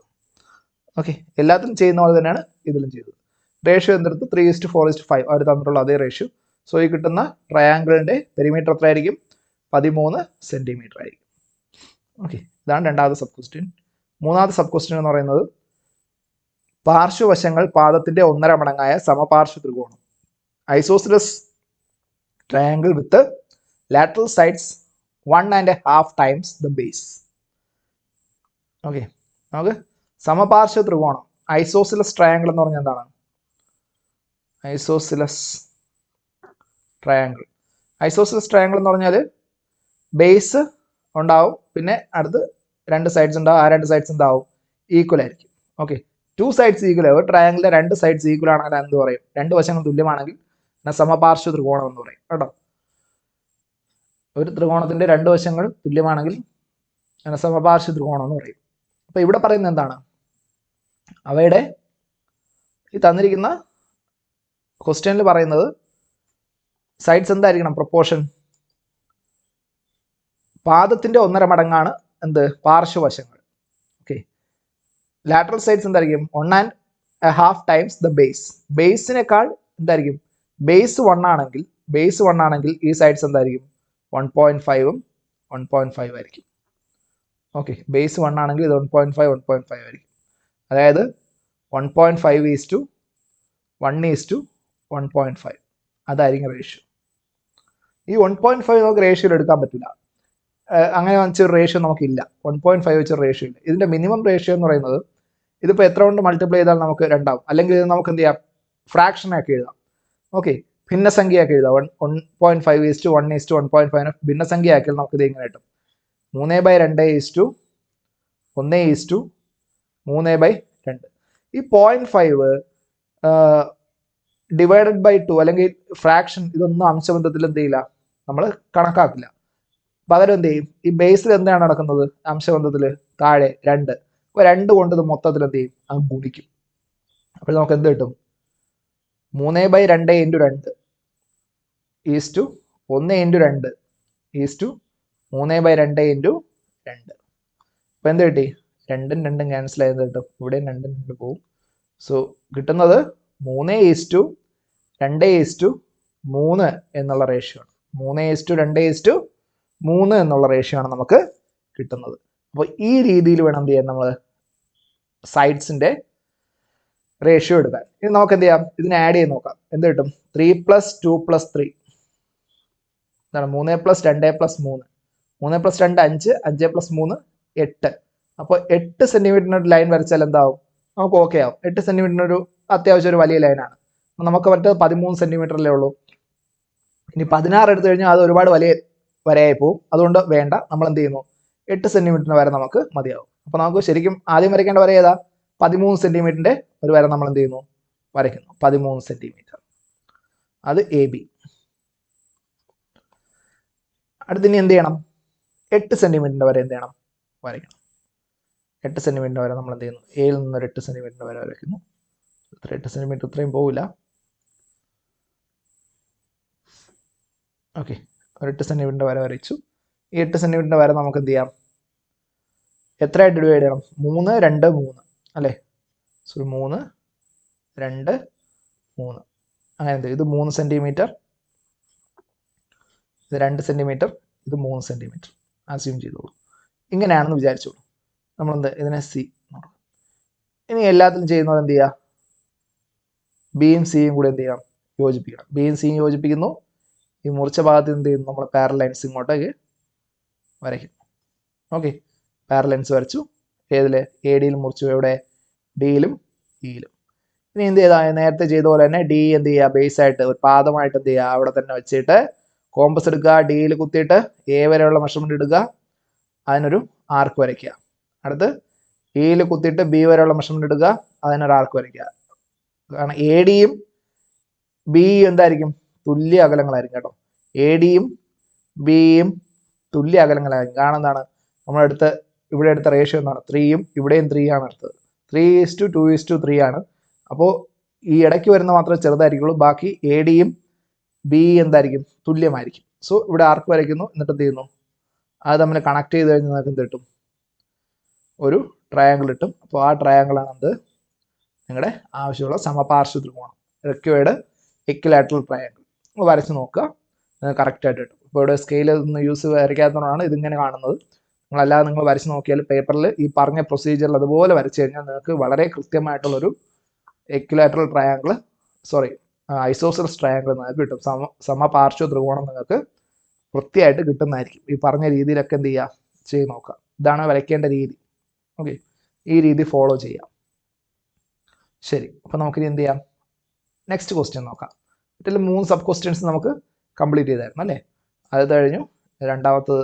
ഓക്കെ, എല്ലാത്തിലും ചെയ്യുന്ന പോലെ തന്നെയാണ് ഇതിലും ചെയ്തത്. റേഷ്യോ എന്തെടുത്ത് 3:4:5 അവർ തന്നിട്ടുള്ള അതേ റേഷ്യോ. സോ ഈ കിട്ടുന്ന ട്രയാങ്കിളിൻ്റെ പെരിമീറ്റർ എത്ര ആയിരിക്കും, 13 സെൻറ്റിമീറ്റർ ആയിരിക്കും. ഓക്കെ, ഇതാണ് രണ്ടാമത്തെ സബ് ക്വസ്റ്റ്യൻ. മൂന്നാമത്തെ സബ് ക്വസ്റ്റ്യൻ എന്ന് പറയുന്നത് പാർശ്വവശങ്ങൾ പാദത്തിന്റെ 1.5 മടങ്ങായ സമപാർശ്വ ത്രികോണം. Isosceles triangle with lateral sides 1.5 times the base. Okay, നമുക്ക് സമപാർശ്വ ത്രികോണം ഐസോസിലസ് ട്രയാങ്കിൾ എന്ന് പറഞ്ഞാൽ എന്താണ്? ഐസോസിലസ് ട്രയാങ്കിൾ എന്ന് പറഞ്ഞാൽ ബേസ് ഉണ്ടാവും, പിന്നെ അടുത്ത് 2 സൈഡ്സ് ഉണ്ടാവും. ആ 2 സൈഡ്സ് എന്താവും? ഈക്വൽ ആയിരിക്കും. Okay, 2 sides equal. ഒരു ട്രയാങ്കിളിലെ 2 സൈഡ്സ് ഈക്വൽ ആണെങ്കിൽ എന്ത് പറയും? 2 വശങ്ങൾ തുല്യമാണെങ്കിൽ സമപാർശ്വ ത്രികോണം എന്ന് പറയും കേട്ടോ. ഒരു ത്രികോണത്തിന്റെ 2 വശങ്ങൾ തുല്യമാണെങ്കിൽ സമപാർശ്വ ത്രികോണം എന്ന് പറയും. അപ്പൊ ഇവിടെ പറയുന്നത് എന്താണ്? അവയുടെ ഈ തന്നിരിക്കുന്ന ക്വസ്റ്റ്യനിൽ പറയുന്നത് സൈഡ്സ് എന്തായിരിക്കണം? പ്രൊപ്പോർഷൻ പാദത്തിന്റെ 1.5 മടങ്ങാണ് എന്ത്? പാർശ്വവശങ്ങൾ. ഓക്കെ, ലാറ്ററൽ സൈഡ്സ് എന്തായിരിക്കും? 1.5 times the base. ബേസിനേക്കാൾ എന്തായിരിക്കും? ബേസ് 1 ആണെങ്കിൽ ഈ സൈഡ്സ് എന്തായിരിക്കും? 1.5 1.5 ആയിരിക്കും. ഓക്കെ, ബേസ് 1 ആണെങ്കിൽ ഇത് 1.5 ആയിരിക്കും. അതായത് 1.5:1:1.5 അതായിരിക്കും റേഷ്യോ. ഈ 1.5 നമുക്ക് റേഷ്യോയിൽ എടുക്കാൻ പറ്റില്ല. അങ്ങനെ വെച്ചൊരു റേഷ്യോ നമുക്കില്ല. 1.5 വെച്ചൊരു റേഷ്യോ ഇല്ല. ഇതിന്റെ മിനിമം റേഷ്യോ എന്ന് പറയുന്നത് ഇതിപ്പോൾ എത്ര കൊണ്ട് മൾട്ടിപ്ലൈ ചെയ്താൽ നമുക്ക് 2 ആവും. അല്ലെങ്കിൽ ഇത് നമുക്ക് എന്ത് ചെയ്യാം? ഫ്രാക്ഷനാക്കി എഴുതാം. ഓക്കെ, ഭിന്നസംഖ്യയാക്കി എഴുതാം. 1.5:1:1.5 ഭിന്നസംഖ്യയാക്കിയാൽ നമുക്ക് ഇത് എങ്ങനെ കിട്ടും? 3/2:1:3/2. ഈ 0.5 ഡിവൈഡഡ് ബൈ 2 അല്ലെങ്കിൽ ഫ്രാക്ഷൻ ഇതൊന്നും അംശബന്ധത്തിൽ എന്ത് ചെയ്യില്ല, നമ്മൾ കണക്കാക്കില്ല. പകരം എന്ത് ചെയ്യും? ഈ ബേസിൽ എന്താണ് നടക്കുന്നത്? അംശബന്ധത്തിൽ താഴെ 2. അപ്പോൾ 2 കൊണ്ട് ഇത് മൊത്തത്തിൽ എന്ത് ചെയ്യും? അത് ഗുണിക്കും. അപ്പോൾ നമുക്ക് എന്ത് കിട്ടും? 3/2:1:2:3/2. അപ്പോൾ എന്ത് കിട്ടി? 2 ക്യാൻസൽ ആയത് കിട്ടും. ഇവിടെയും 2 പോകും. സോ കിട്ടുന്നത് 3:2:3 എന്നുള്ള റേഷ്യോ ആണ്. 3:2:3 എന്നുള്ള റേഷ്യോ ആണ് നമുക്ക് കിട്ടുന്നത്. അപ്പോൾ ഈ രീതിയിൽ വേണം എന്ത് ചെയ്യാൻ? നമ്മൾ സൈഡ്സിന്റെ റേഷ്യോ എടുക്കാൻ. ഇനി നമുക്ക് എന്ത് ചെയ്യാം? ഇതിനെ ആഡ് ചെയ്ത് നോക്കാം. എന്ത് കിട്ടും? 3+2+3 എന്താണ്? 3+2+3. 3+2 5, 5+3 8. അപ്പോൾ 8 സെന്റിമീറ്ററിന് ഒരു ലൈൻ വരച്ചാൽ എന്താവും? നമുക്ക് ഓക്കെ ആവും. 8 സെന്റിമീറ്ററിന് ഒരു അത്യാവശ്യം ഒരു വലിയ ലൈനാണ്. നമുക്ക് മറ്റേ 13 സെന്റിമീറ്ററിലേ ഉള്ളൂ. ഇനി 16 എടുത്തു കഴിഞ്ഞാൽ അത് ഒരുപാട് വലിയ വരയായി പോകും. അതുകൊണ്ട് വേണ്ട, നമ്മൾ എന്ത് ചെയ്യുന്നു? 8 സെന്റിമീറ്ററിന് വരെ നമുക്ക് മതിയാവും. അപ്പോൾ നമുക്ക് ശരിക്കും ആദ്യം വരയ്ക്കേണ്ട വര ഏതാ? 13 സെന്റിമീറ്ററിന്റെ ഒരു വര നമ്മൾ എന്ത് ചെയ്യുന്നു? വരയ്ക്കുന്നു. 13 സെന്റിമീറ്റർ. അത് AB. അടുത്തിനി എന്ത് ചെയ്യണം? 8 സെന്റിമീറ്ററിന്റെ വരെ എന്ത് ചെയ്യണം? വരയ്ക്കണം. 8 സെന്റിമീറ്റർ വരെ നമ്മൾ എന്ത് ചെയ്യുന്നു? എയിൽ നിന്നൊരു 8 സെന്റിമീറ്റർ വരെ വരയ്ക്കുന്നു. 8 സെന്റിമീറ്റർ ഇത്രയും പോവില്ല. ഓക്കെ, ഒരു 8 സെന്റിമീറ്റർ വരെ വരച്ചു. ഈ 8 സെന്റിമീറ്റർ വരെ നമുക്ക് എന്ത് ചെയ്യാം? എത്രയായിട്ട് ഡിവൈഡ് ചെയ്യണം? 3, 2, 3 അല്ലേ? സോ 3, 2, 3 അങ്ങനെ എന്ത്? ഇത് 3 സെന്റിമീറ്റർ, ഇത് 2 സെന്റിമീറ്റർ, ഇത് 3 സെന്റിമീറ്റർ അസ്യൂം ചെയ്തോളൂ. ഇങ്ങനെയാണെന്ന് വിചാരിച്ചോളൂ. നമ്മളെന്ത് ഇതിനെ സി. ഇനി എല്ലാത്തിലും ചെയ്യുന്ന പോലെ എന്ത് ചെയ്യുക? ബിയും സിയും കൂടെ എന്ത് ചെയ്യണം? യോജിപ്പിക്കണം. ബിയും സിയും യോജിപ്പിക്കുന്നു. ഈ മുറിച്ച ഭാഗത്ത് എന്ത് ചെയ്യുന്നു? നമ്മൾ പാരലൽ ലൈൻസ് ഇങ്ങോട്ടേക്ക് വരയ്ക്കുന്നു. ഓക്കെ, പാരലൽ ലൈൻസ് വരച്ചു. ഏതിൽ? എ ഡിയിൽ മുറിച്ചു. എവിടെ? ഡിയിലും ഇയിലും. ഇനി എന്ത് ചെയ്താൽ നേരത്തെ ചെയ്ത പോലെ തന്നെ ഡി എന്ത് ചെയ്യുക? ബേസ് ആയിട്ട് ഒരു പാദമായിട്ട് എന്ത് ചെയ്യുക? അവിടെ തന്നെ വെച്ചിട്ട് കോമ്പസ് എടുക്കുക. ഡിയിൽ കുത്തിയിട്ട് എ വരെയുള്ള മെഷർമെന്റ് എടുക്കുക. അതിനൊരു ആർക്ക് വരയ്ക്കുക. അടുത്ത് എയിൽ കുത്തിയിട്ട് ബി വരെയുള്ള മെഷർമെന്റ് എടുക്കുക. അതിനൊരു ആർക്ക് വരയ്ക്കുക. കാരണം എ ഡിയും ബിയും എന്തായിരിക്കും? തുല്യ അകലങ്ങളായിരിക്കും കേട്ടോ. എ ഡിയും ബിയും തുല്യ അകലങ്ങളായിരിക്കും. കാരണം എന്താണ്? ഇവിടെ എടുത്ത റേഷ്യോ എന്താണ്? 3യും ഇവിടെയും 3 ആണ് എടുത്തത്. 3:2:3 ആണ്. അപ്പോൾ ഈ ഇടയ്ക്ക് വരുന്ന മാത്രമേ ചെറുതായിരിക്കുള്ളൂ. ബാക്കി എ ഡിയും ബി എന്തായിരിക്കും? തുല്യമായിരിക്കും. സോ ഇവിടെ ആർക്ക് വരയ്ക്കുന്നു. എന്നിട്ട് എന്ത് ചെയ്യുന്നു? അത് തമ്മിൽ കണക്ട് ചെയ്ത് കഴിഞ്ഞാൽ നിങ്ങൾക്ക് എന്ത് കിട്ടും? ഒരു ട്രയാങ്കിൾ കിട്ടും. അപ്പോൾ ആ ട്രയാങ്കിളാണ് എന്ത്? നിങ്ങളുടെ ആവശ്യമുള്ള സമപാർശ്വ ത്രികോണം, റിക്വയർഡ് ഇക്വിലാറ്ററൽ ട്രയാങ്കിൾ. നിങ്ങൾ വരച്ച് നോക്കുക, കറക്റ്റായിട്ട് കിട്ടും. ഇപ്പോൾ ഇവിടെ സ്കെയിൽ ഒന്നും യൂസ് വരയ്ക്കാത്തതുകൊണ്ടാണ് ഇതിങ്ങനെ കാണുന്നത്. നിങ്ങളല്ലാതെ നിങ്ങൾ വരച്ച് നോക്കിയാൽ പേപ്പറിൽ ഈ പറഞ്ഞ പ്രൊസീജിയറിൽ അതുപോലെ വരച്ച് കഴിഞ്ഞാൽ നിങ്ങൾക്ക് വളരെ കൃത്യമായിട്ടുള്ളൊരു ഇക്വിലാറ്ററൽ ട്രയാങ്കിൾ, ഐസോസെൽസ് ട്രയാങ്കിൾ നിങ്ങൾക്ക് കിട്ടും. സമപാർശ്വ ത്രികോണം നിങ്ങൾക്ക് വൃത്തിയായിട്ട് കിട്ടുന്നതായിരിക്കും. ഈ പറഞ്ഞ രീതിയിലൊക്കെ എന്ത് ചെയ്യുക, ചെയ്ത് നോക്കുക. ഇതാണ് വരയ്ക്കേണ്ട രീതി. ഓക്കെ, ഈ രീതി ഫോളോ ചെയ്യാം. ശരി, അപ്പം നമുക്കിനി എന്ത് ചെയ്യാം, നെക്സ്റ്റ് ക്വസ്റ്റ്യൻ നോക്കാം. ഇതിൽ 3 സബ് ക്വസ്റ്റ്യൻസ് നമുക്ക് കംപ്ലീറ്റ് ചെയ്തായിരുന്നു അല്ലേ. അത് കഴിഞ്ഞു, രണ്ടാമത്തത്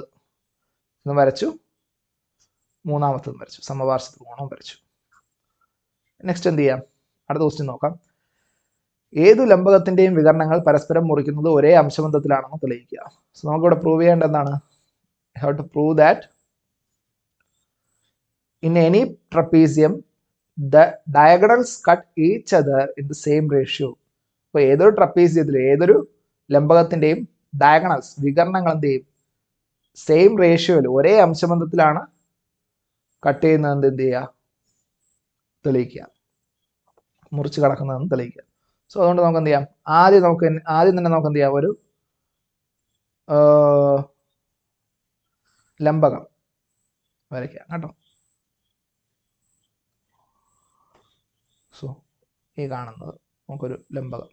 വരച്ചു, മൂന്നാമത്തതും വരച്ചു, സമപാർശ്വ ത്രികോണവും വരച്ചു. നെക്സ്റ്റ് എന്ത് ചെയ്യാം, അടുത്ത ക്വസ്റ്റ്യൻ നോക്കാം. ഏതു ലംബകത്തിന്റെയും വികരണങ്ങൾ പരസ്പരം മുറിക്കുന്നത് ഒരേ അംശബന്ധത്തിലാണെന്ന് തെളിയിക്കുക. സോ നമുക്കിവിടെ പ്രൂവ് ചെയ്യേണ്ട എന്താണ്, have to prove that in any trapezium the diagonals cut each other in the same ratio. അപ്പോൾ ഏതൊരു ട്രപ്പീസിയത്തിൽ, ഏതൊരു ലംബകത്തിന്റെയും ഡയഗണൽസ്, വികരണങ്ങൾ എന്ത് ചെയ്യും, സെയിം റേഷ്യോയിൽ, ഒരേ അംശബന്ധത്തിലാണ് കട്ട് ചെയ്യുന്നതെന്ന് എന്ത് ചെയ്യുക, തെളിയിക്കുക, മുറിച്ച് കടക്കുന്നതെന്ന് തെളിയിക്കുക. സോ അതുകൊണ്ട് നമുക്ക് എന്ത് ചെയ്യാം, ആദ്യം തന്നെ നമുക്ക് എന്ത് ചെയ്യാം, ഒരു ലംബകം വരയ്ക്കാം കേട്ടോ. സോ ഈ കാണുന്നത് നമുക്കൊരു ലംബകം.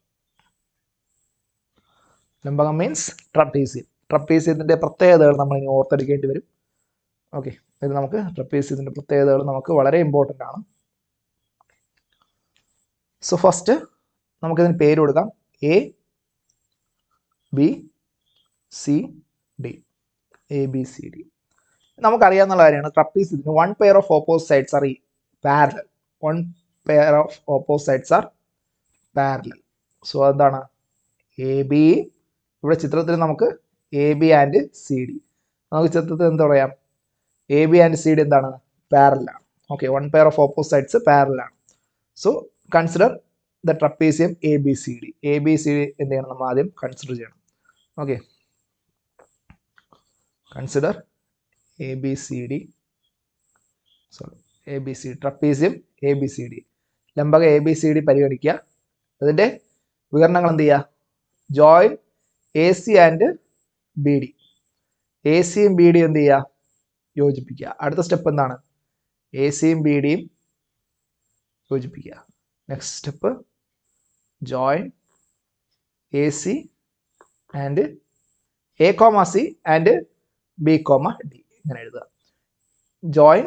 ലംബകം മീൻസ് ട്രപ്പീസിയം. ട്രപ്പീസിയത്തിൻ്റെ പ്രത്യേകതകൾ നമ്മൾ ഇനി ഓർത്തെടുക്കേണ്ടി വരും. ഓക്കെ, ഇത് നമുക്ക് ട്രപ്പീസിയത്തിൻ്റെ പ്രത്യേകതകൾ നമുക്ക് വളരെ ഇമ്പോർട്ടൻ്റ് ആണ്. സോ ഫസ്റ്റ് നമുക്കിതിന് പേര് കൊടുക്കാം, A B C D. A B C D നമുക്കറിയാവുന്ന കാര്യമാണ്. ട്രപ്പീസിയത്തിന് 1 pair of opposite sides are parallel. 1 pair of opposite sides are parallel. So എന്താണ്, എ ബി, ഇവിടെ ചിത്രത്തിൽ നമുക്ക് A B and C D, നമുക്ക് ചിത്രത്തിൽ എന്താ പറയാം, A B and C D എന്താണ്, പാരലൽ ആണ്. Okay, 1 pair of opposite sides parallel ആണ്. So consider the trapezium A B C D. A B C D എന്ത് ചെയ്യണം, നമ്മൾ ആദ്യം കൺസിഡർ ചെയ്യണം. Okay, consider A B C D, sorry A B C, trapezium A B C D, ലംബക A B C D പരിഗണിക്കുക. അതിൻ്റെ വികരണങ്ങൾ എന്ത് ചെയ്യുക, join A C and B D. A സിയും ബി ഡിയും എന്ത് ചെയ്യുക, യോജിപ്പിക്കുക. അടുത്ത സ്റ്റെപ്പ് എന്താണ്, എ സിയും ബി ഡിയും യോജിപ്പിക്കുക. Next step join A C and A comma C and B comma D. ഇങ്ങനെ എഴുതുക, join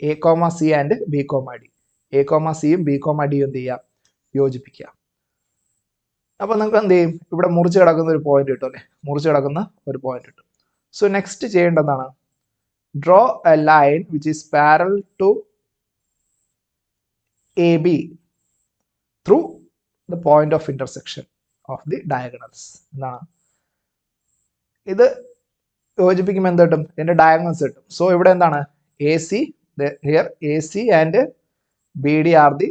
A comma C and B comma D. A comma സിയും ബി കോമ ഡിയും എന്ത് ചെയ്യുക, യോജിപ്പിക്കുക. അപ്പോൾ നിങ്ങൾക്ക് എന്ത് ചെയ്യും, ഇവിടെ മുറിച്ച് കിടക്കുന്ന ഒരു പോയിന്റ് കിട്ടും അല്ലേ, മുറിച്ച് കിടക്കുന്ന ഒരു പോയിന്റ് കിട്ടും. സോ നെക്സ്റ്റ് ചെയ്യേണ്ടതാണ്, draw a line which is parallel to A B through the point of intersection of the diagonals. എന്താണ് ഇത്, യോജിപ്പിക്കുമ്പോൾ എന്ത് കിട്ടും, ഇതിൻ്റെ ഡയഗണൽസ് കിട്ടും. സോ ഇവിടെ എന്താണ്, A C, here A C and B D are the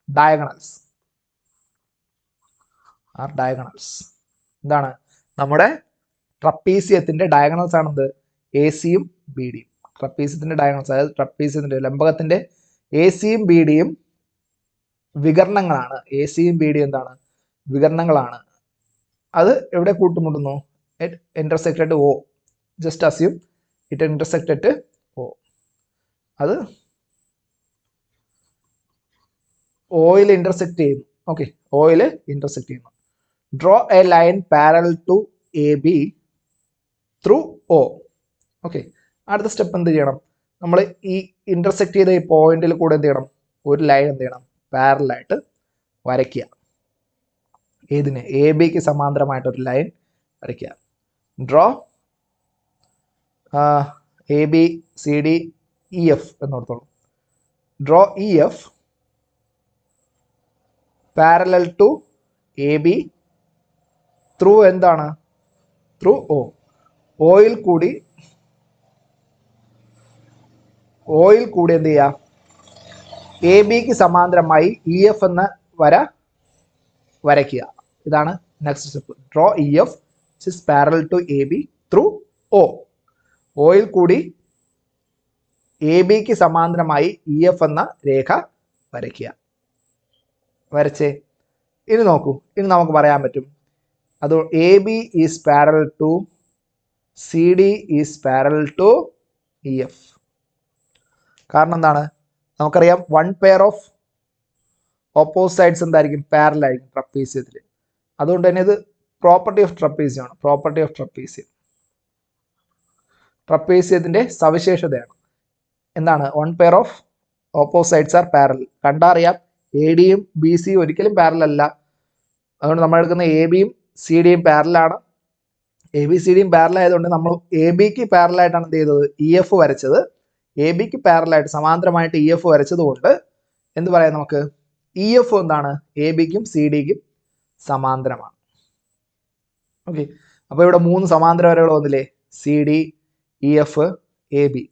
diagonals, are diagonals. എന്താണ്, നമ്മുടെ ട്രപ്പീസിയത്തിൻ്റെ ഡയഗണൽസ് ആണെന്ത്, എ സിയും ബി ഡിയും. ട്രപ്പീസിയത്തിൻ്റെ ഡയഗണൽസ്, അതായത് ട്രപ്പീസിയത്തിൻ്റെ ലംബകത്തിൻ്റെ എ സിയും ബി ഡിയും വികരണങ്ങളാണ്. എ സിയും ബി ഡിയും എന്താണ്, വികരണങ്ങളാണ്. അത് എവിടെ കൂട്ടുമുട്ടുന്നു, it intersected O. Just assume it intersected O. അത് ഓയിൽ ഇന്റർസെക്ട് ചെയ്യുന്നു. ഓക്കെ, ഓയിൽ ഇന്റർസെക്ട് ചെയ്യുന്നു. Draw a line parallel to A B through O. Okay, അടുത്ത സ്റ്റെപ്പ് എന്ത് ചെയ്യണം, നമ്മൾ ഈ ഇന്റർസെക്ട് ചെയ്ത ഈ പോയിന്റിൽ കൂടെ എന്ത് ചെയ്യണം, ഒരു ലൈൻ എന്ത് ചെയ്യണം, പാരലായിട്ട് വരയ്ക്കുക. ഏതിന്, എ ബിക്ക് സമാന്തരമായിട്ടൊരു ലൈൻ വരയ്ക്കുക. Draw A B C D E F എന്നോർത്തോളൂ. Draw E F parallel to A B through എന്താണ്, ത്രൂ ഓ. ഓയിൽ കൂടി എന്ത് ചെയ്യുക, എ ബിക്ക് സമാന്തരമായി ഇ എഫ് എന്ന വര വരയ്ക്കുക. ഇതാണ് next step. Draw E F is parallel to A B through O. ഓയിൽ കൂടി എ ബിക്ക് സമാന്തരമായി ഇ എഫ് എന്ന രേഖ വരയ്ക്കുക. വരച്ചേ, ഇനി നോക്കൂ, ഇനി നമുക്ക് പറയാൻ പറ്റും, അത് A B is parallel to C D is parallel to E F. കാരണം എന്താണ്, നമുക്കറിയാം 1 pair of ഓപ്പോസിറ്റ് സൈഡ്സ് എന്തായിരിക്കും, പാരലൽ ആയിരിക്കും ട്രപ്പീസിയത്തിൽ. അതുകൊണ്ട് തന്നെ ഇത് പ്രോപ്പർട്ടി ഓഫ് ട്രപ്പീസിയമാണ്. പ്രോപ്പർട്ടി ഓഫ് ട്രപ്പീസിയം ട്രപ്പീസിയത്തിന്റെ സവിശേഷതയാണ്. എന്താണ്, one pair of opposite sides are parallel. കണ്ടറിയാം എ ഡിയും ബി സിയും ഒരിക്കലും പാരലൽ അല്ല. അതുകൊണ്ട് നമ്മൾ എടുക്കുന്ന എ ബിയും സി ഡിയും പാരലാണ്. എ ബി സി ഡിയും പാരലൽ ആയതുകൊണ്ട് നമ്മൾ എ ബിക്ക് പാരലായിട്ടാണ് എന്ത് ചെയ്തത്, ഇ എഫ് വരച്ചത്. എ ബിക്ക് പാരലായിട്ട് സമാന്തരമായിട്ട് ഇ എഫ് വരച്ചത് കൊണ്ട് എന്ത് പറയാം നമുക്ക്, ഇ എഫ് എന്താണ്, എ ബിക്കും സി ഡിക്കും സമാന്തരമാണ്. ഓക്കെ, അപ്പോൾ ഇവിടെ 3 സമാന്തര വരകൾ വന്നില്ലേ, C D, E F, A B.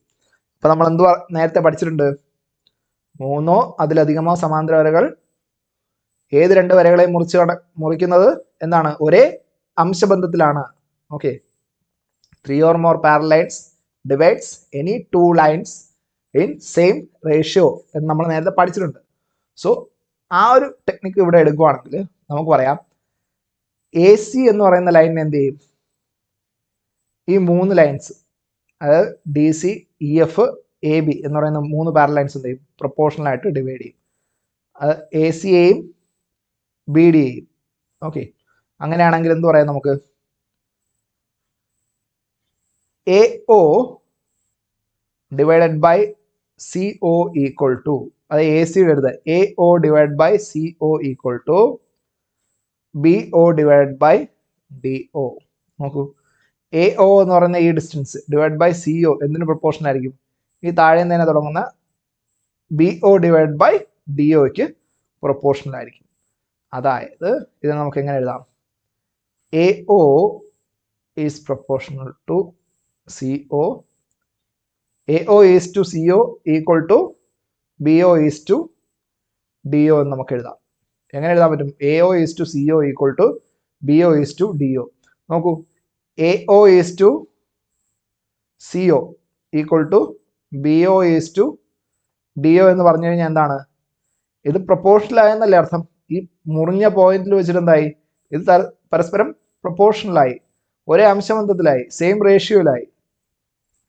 അപ്പോൾ നമ്മൾ എന്തുവാ നേരത്തെ പഠിച്ചിട്ടുണ്ട്, 3 അതിലധികമോ സമാന്തര വരകൾ ഏത് 2 വരകളെ മുറിക്കുന്നത് എന്താണ്, ഒരേ അംശബന്ധത്തിലാണ്. Okay, 3 or more parallel lines divides any 2 lines in same ratio എന്ന് നമ്മൾ നേരത്തെ പഠിച്ചിട്ടുണ്ട്. സോ ആ ഒരു ടെക്നിക്ക് ഇവിടെ എടുക്കുകയാണെങ്കിൽ നമുക്ക് പറയാം, എ സി എന്ന് പറയുന്ന ലൈനിന് എന്ത് ചെയ്യും, ഈ 3 ലൈൻസ്, അതായത് D C, E F, A B എന്ന് പറയുന്ന 3 പാരലൽ ലൈൻസ് എന്ത് ചെയ്യും, പ്രൊപ്പോർഷണൽ ആയിട്ട് ഡിവൈഡ് ചെയ്യും. അത് എ സിയെയും ബി ഡിയെയും. ഓക്കെ, അങ്ങനെയാണെങ്കിൽ എന്ത് പറയാം നമുക്ക്, A O divided by C O equal to, അത് എ സിയുടെ എടുത്ത് A O divide by C O equal to B O divide by D O. നോക്കൂ, എ ഒ എന്ന് പറയുന്ന ഈ distance divide by C O എന്തിന് പ്രൊപ്പോർഷൻ ആയിരിക്കും, ഈ താഴെ തന്നെ തുടങ്ങുന്ന B O divide by D ഒക്ക് പ്രൊപ്പോർഷണൽ ആയിരിക്കും. അതായത് ഇത് നമുക്ക് എങ്ങനെ എഴുതാം, A O is proportional to C O, A O is to C O equal to B O is to D O എന്ന് നമുക്ക് എഴുതാം. എങ്ങനെ എഴുതാൻ പറ്റും, A O is to C O equal to B O is to D O. നോക്കൂ, A O is to C O equal to B O is to D O എന്ന് പറഞ്ഞു കഴിഞ്ഞാൽ എന്താണ്, ഇത് പ്രൊപ്പോർഷണൽ ആയെന്നല്ലേ അർത്ഥം. ഈ മുറിഞ്ഞ പോയിന്റിൽ വെച്ചിട്ട് എന്തായി, ഇത് പരസ്പരം പ്രൊപ്പോർഷണലായി, ഒരേ അംശബന്ധത്തിലായി, സെയിം റേഷ്യോയിലായി.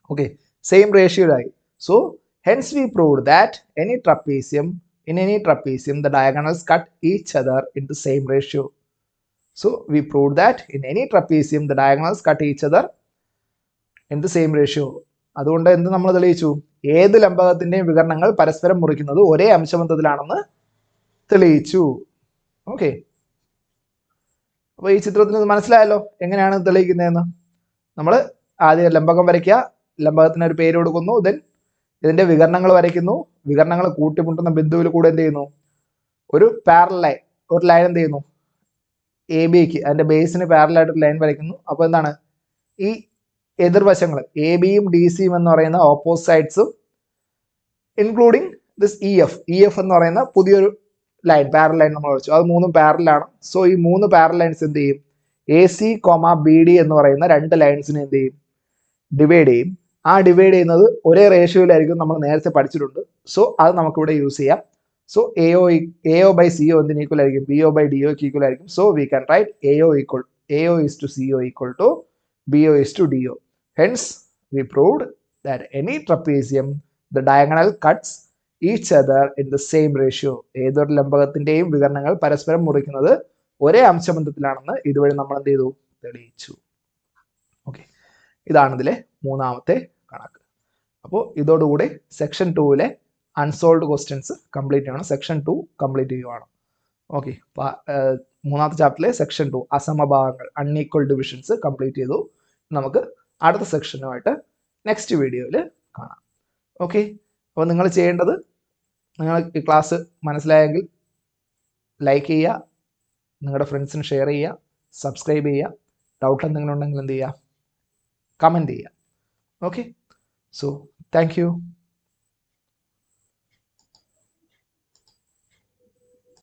ഓക്കെ, സെയിം റേഷ്യോയിലായി. So hence we proved that in any trapezium the diagonals cut each other in the same ratio. So we proved that in any trapezium the diagonals cut each other in the same ratio. അതുകൊണ്ട് എന്ത് നമ്മൾ തെളിയിച്ചു, ഏത് ലംബകത്തിന്റെയും വികരണങ്ങൾ പരസ്പരം മുറിക്കുന്നത് ഒരേ അംശബന്ധത്തിലാണെന്ന് തെളിയിച്ചു. Okay, അപ്പോൾ ഈ ചിത്രത്തിൽ നിന്ന് മനസ്സിലായല്ലോ എങ്ങനെയാണ് തെളിയിക്കുന്നതെന്ന്. നമ്മൾ ആദ്യം ലംബകം വരയ്ക്കുക, ലംബകത്തിന് ഒരു പേര് കൊടുക്കുന്നു, ദെൻ ഇതിന്റെ വികരണങ്ങൾ വരയ്ക്കുന്നു, വികരണങ്ങൾ കൂട്ടിമുട്ടുന്ന ബിന്ദുവിൽ കൂടെ എന്ത് ചെയ്യുന്നു, ഒരു പാരലൽ ലൈൻ, ഒരു ലൈൻ എന്ത് ചെയ്യുന്നു, എ ബിക്ക് അതിന്റെ ബേസിന് പാരലായിട്ട് ലൈൻ വരയ്ക്കുന്നു. അപ്പോൾ എന്താണ്, ഈ എതിർവശങ്ങൾ എ ബിയും ഡി സിയും എന്ന് പറയുന്ന ഓപ്പോസിറ്റ് സൈഡ്സും ഇൻക്ലൂഡിങ് ദിസ് ഇ എഫ് എന്ന് പറയുന്ന പുതിയൊരു ലൈൻ, പാരലൽ ലൈൻ നമ്മൾ വരച്ചു, അത് 3 പാരലാണ്. സോ ഈ 3 പാരലൽ ലൈൻസ് എന്ത് ചെയ്യും, എ സി ബി ഡി എന്ന് പറയുന്ന 2 ലൈൻസിനെ എന്ത് ചെയ്യും, ഡിവൈഡ് ചെയ്യും. ആ ഡിവൈഡ് ചെയ്യുന്നത് ഒരേ റേഷ്യോയിലായിരിക്കും, നമ്മൾ നേരത്തെ പഠിച്ചിട്ടുണ്ട്. സോ അത് നമുക്കിവിടെ യൂസ് ചെയ്യാം. So A O by C O എന്തിന് ഈക്വൽ ആയിരിക്കും, ബി ഒ ബൈ ഡി ഒക്ക് ഈക്വൽ ആയിരിക്കും. So we can write A O is to C O equal to B O is to D O. Hence we proved that any trapezium the diagonal cuts each other in the same ratio. ഏതൊരു ലംബകത്തിന്റെയും വികരണങ്ങൾ പരസ്പരം മുറിക്കുന്നത് ഒരേ അംശബന്ധത്തിലാണെന്ന് ഇതുവഴി നമ്മൾ എന്ത് ചെയ്തു, തെളിയിച്ചു. ഓക്കെ, ഇതാണ് ഇതിലെ 3ാമത്തെ കണക്ക്. അപ്പോൾ ഇതോടുകൂടി സെക്ഷൻ 2-ലെ അൺസോൾവ്ഡ് ക്വസ്റ്റ്യൻസ് കംപ്ലീറ്റ് ചെയ്യണം. സെക്ഷൻ 2 കംപ്ലീറ്റ് ചെയ്യുവാണ്. ഓക്കെ, 3ാമത്തെ ചാപ്റ്ററിലെ സെക്ഷൻ 2 അസമഭാഗങ്ങൾ, അൺഈക്വൽ ഡിവിഷൻസ് കംപ്ലീറ്റ് ചെയ്തു. നമുക്ക് അടുത്ത സെക്ഷനുമായിട്ട് നെക്സ്റ്റ് വീഡിയോയിൽ കാണാം. ഓക്കെ, അപ്പോൾ നിങ്ങൾ ചെയ്യേണ്ടത്, നിങ്ങൾ ഈ ക്ലാസ് മനസ്സിലായെങ്കിൽ ലൈക്ക് ചെയ്യുക, നിങ്ങളുടെ ഫ്രണ്ട്സിന് ഷെയർ ചെയ്യുക, സബ്സ്ക്രൈബ് ചെയ്യുക, ഡൗട്ട് എന്തെങ്കിലും ഉണ്ടെങ്കിൽ എന്ത് ചെയ്യുക, കമൻറ്റ് ചെയ്യുക. Okay, so thank you.